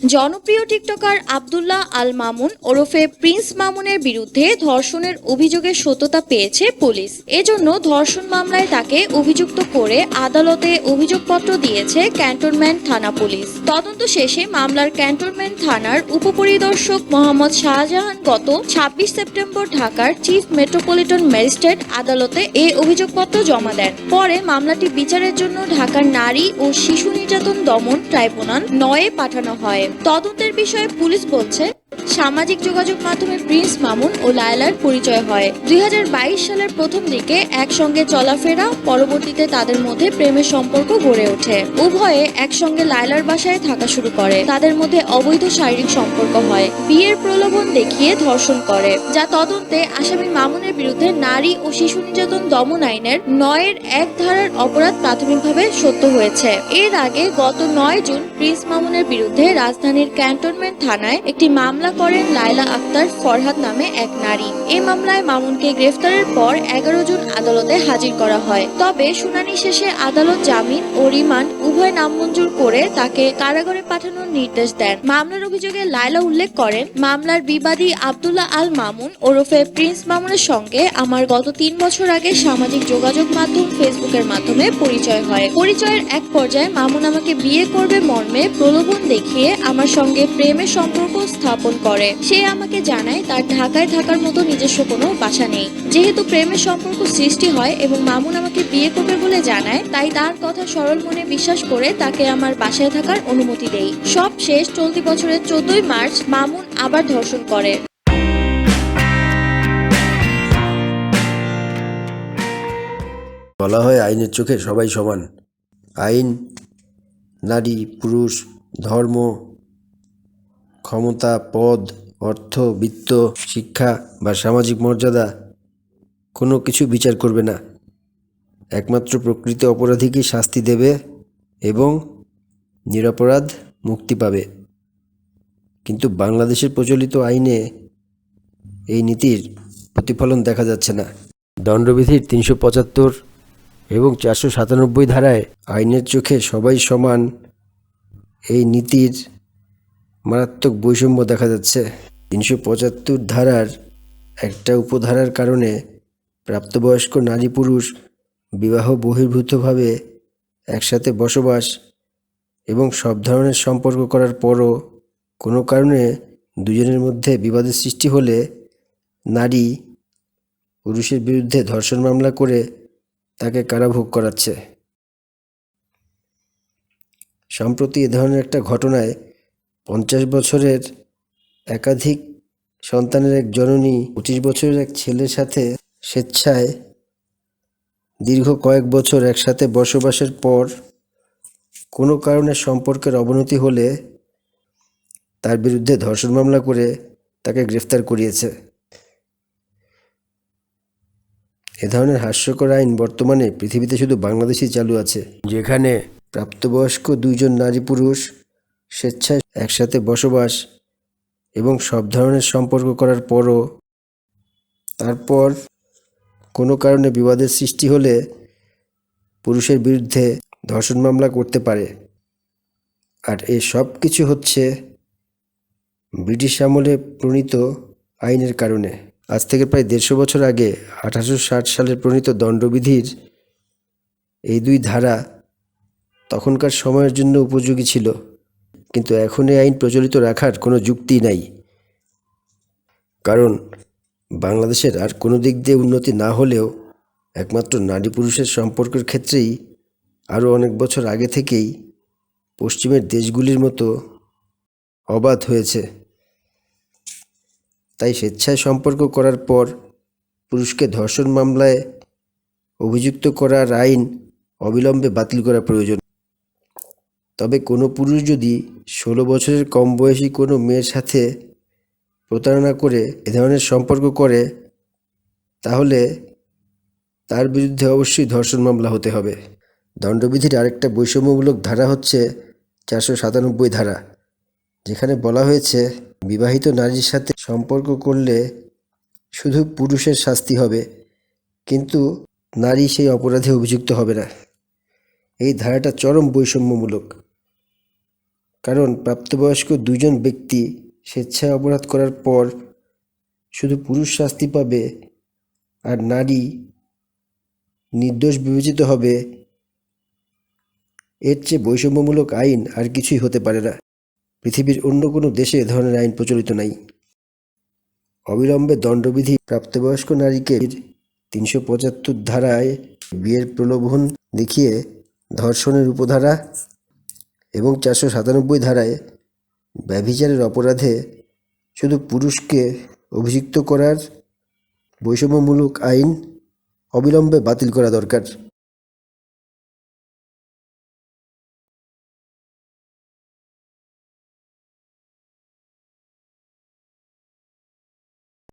জনপ্রিয় টিকটকার আব্দুল্লাহ আল মামুন ওরফে প্রিন্স মামুনের বিরুদ্ধে ধর্ষণের অভিযোগের সত্যতা পেয়েছে পুলিশ। এজন্য ধর্ষণ মামলায় তাকে অভিযুক্ত করে আদালতে অভিযোগপত্র দিয়েছে ক্যান্টনমেন্ট থানা পুলিশ। তদন্ত শেষে মামলার ক্যান্টনমেন্ট থানার উপপরিদর্শক মোহাম্মদ শাহজাহান গত ২৬ সেপ্টেম্বর ঢাকার চিফ মেট্রোপলিটন ম্যাজিস্ট্রেট আদালতে এ অভিযোগপত্র জমা দেন। পরে মামলাটি বিচারের জন্য ঢাকার নারী ও শিশু নির্যাতন দমন ট্রাইব্যুনাল ৯-এ পাঠানো হয়। তদন্তের বিষয়ে পুলিশ বলছে, সামাজিক যোগাযোগ মাধ্যমে প্রিন্স মামুন ও লায়লার পরিচয় হয় ২০২২ সালের প্রথম দিকে একসঙ্গে চলাফেরা, পরবর্তীতে তাদের মধ্যে প্রেমের সম্পর্ক গড়ে ওঠে। উভয়ে একসঙ্গে লায়লার বাসায় থাকা শুরু করে। তাদের মধ্যে অবৈধ শারীরিক সম্পর্ক হয়, বিয়ের প্রলোভন দেখিয়ে ধর্ষণ করে, যা তদন্তে আসামি মামুনের বিরুদ্ধে নারী ও শিশু নির্যাতন দমন আইনের ৯-এর ১ ধারার অপরাধ প্রাথমিকভাবে সত্য হয়েছে। এর আগে গত ৯ জুন প্রিন্স মামুনের বিরুদ্ধে রাজধানীর ক্যান্টনমেন্ট থানায় একটি মামলা করেন লায়লা আক্তার ফরহাদ নামে এক নারী। এই মামলায় মামুনকে গ্রেফতারের পর ১১ জুন আদালতে হাজির করা হয়। তবে শুনানি শেষে আদালত জামিন ও রিমান্ড উভয় নামঞ্জুর করে তাকে কারাগারে পাঠানোর নির্দেশ দেন। মামলার অভিযোগে লায়লা উল্লেখ করেন, মামলার বিবাদী আব্দুল্লাহ আল মামুন ওরফে প্রিন্স মামুনের সঙ্গে আমার গত ৩ বছর আগে সামাজিক যোগাযোগ মাধ্যম ফেসবুকের মাধ্যমে পরিচয় হয়। পরিচয়ের এক পর্যায়ে মামুন আমাকে বিয়ে করবে মর্মে প্রলোভন দেখিয়ে আমার সঙ্গে প্রেমের সম্পর্ক স্থাপন করে। সে আমাকে জানায় তার ঢাকায় থাকার মতো নিজস্ব কোনো বাসা নেই। যেহেতু প্রেমের সম্পর্ক সৃষ্টি হয় এবং মামুন আমাকে বিয়ে করবে বলে জানায়, তাই তার কথা সরল মনে বিশ্বাস করে তাকে আমার বাসায় থাকার অনুমতি দেই। সব শেষ চলতি বছরের ১৪ই মার্চ মামুন আবার ধর্ষণ করে। বলা হয় আইনের চোখে সবাই সমান। আইন নারী, পুরুষ, ধর্ম, ক্ষমতা, পদ, অর্থ, বিত্ত, শিক্ষা বা সামাজিক মর্যাদা কোনো কিছু বিচার করবে না। একমাত্র প্রকৃত অপরাধীকে শাস্তি দেবে এবং নিরপরাধ মুক্তি পাবে। কিন্তু বাংলাদেশের প্রচলিত আইনে এই নীতির প্রতিফলন দেখা যাচ্ছে না। দণ্ডবিধির ৩৭৫ এবং ৪৯৭ ধারায় আইনের চোখে সবাই সমান এই নীতির মারাত্মক বৈষম্য দেখা যাচ্ছে। ৩৭৫ ধারার একটা উপধারার কারণে প্রাপ্তবয়স্ক নারী পুরুষ বিবাহ বহির্ভূতভাবে একসাথে বসবাস এবং সব ধরনের সম্পর্ক করার পরও কোনো কারণে দুজনের মধ্যে বিবাদের সৃষ্টি হলে নারী পুরুষের বিরুদ্ধে ধর্ষণ মামলা করে তাকে কারাভোগ করাচ্ছে। সম্প্রতি এ ধরনের একটা ঘটনায় ৫০ বছরের একাধিক সন্তানের এক জননী ২৫ বছরের এক ছেলের সাথে স্বেচ্ছায় দীর্ঘ কয়েক বছর একসাথে বসবাসের পর কোনো কারণে সম্পর্কের অবনতি হলে তার বিরুদ্ধে ধর্ষণ মামলা করে তাকে গ্রেফতার করিয়েছে। এ ধরনের হাস্যকর আইন বর্তমানে পৃথিবীতে শুধু বাংলাদেশেই চালু আছে, যেখানে প্রাপ্তবয়স্ক দুইজন নারী পুরুষ স্বেচ্ছায় একসাথে বসবাস এবং সব ধরনের সম্পর্ক করার পরও তারপর কোনো কারণে বিবাদের সৃষ্টি হলে পুরুষের বিরুদ্ধে ধর্ষণ মামলা করতে পারে। আর এই সব কিছু হচ্ছে ব্রিটিশ আমলে প্রণীত আইনের কারণে। আজ থেকে প্রায় ১৫০ বছর আগে ১৮৬০ সালে প্রণীত দণ্ডবিধির এই ২ ধারা তখনকার সময়ের জন্য উপযোগী ছিল, কিন্তু এখন এই আইন প্রচলিত রাখার কোনো যুক্তি নাই। কারণ বাংলাদেশের আর কোনো দিক দিয়ে উন্নতি না হলেও একমাত্র নারী পুরুষের সম্পর্কের ক্ষেত্রেই আরও অনেক বছর আগে থেকেই পশ্চিমের দেশগুলির মতো অবাধ হয়েছে। তাই স্বেচ্ছায় সম্পর্ক করার পর পুরুষকে ধর্ষণ মামলায় অভিযুক্ত করার আইন অবিলম্বে বাতিল করা প্রয়োজন। তবে কোনো পুরুষ যদি ১৬ বছরের কম বয়সী কোনো মেয়ের সাথে প্রতারণা করে এ ধরনের সম্পর্ক করে, তাহলে তার বিরুদ্ধে অবশ্যই ধর্ষণ মামলা হতে হবে। দণ্ডবিধির আরেকটা বৈষম্যমূলক ধারা হচ্ছে ৪৯৭ ধারা, যেখানে বলা হয়েছে বিবাহিত নারীর সাথে সম্পর্ক করলে শুধু পুরুষের শাস্তি হবে, কিন্তু নারী সেই অপরাধে অভিযুক্ত হবে না। এই ধারাটা চরম বৈষম্যমূলক। কারণ প্রাপ্তবয়স্ক দুজন ব্যক্তি স্বেচ্ছায় অপরাধ করার পর শুধু পুরুষ শাস্তি পাবে আর নারী নির্দোষ বিবেচিত হবে, এর চেয়ে বৈষম্যমূলক আইন আর কিছুই হতে পারে না। পৃথিবীর অন্য কোনো দেশে এ ধরনের আইন প্রচলিত নাই। অবিলম্বে দণ্ডবিধি প্রাপ্তবয়স্ক নারীকে 375 ধারায় বিয়ের প্রলোভন দেখিয়ে ধর্ষণের উপধারা এবং 497 ধারায় ব্যভিচারের অপরাধে শুধু পুরুষকে অভিযুক্ত করার বৈষম্যমূলক আইন অবিলম্বে বাতিল করা দরকার।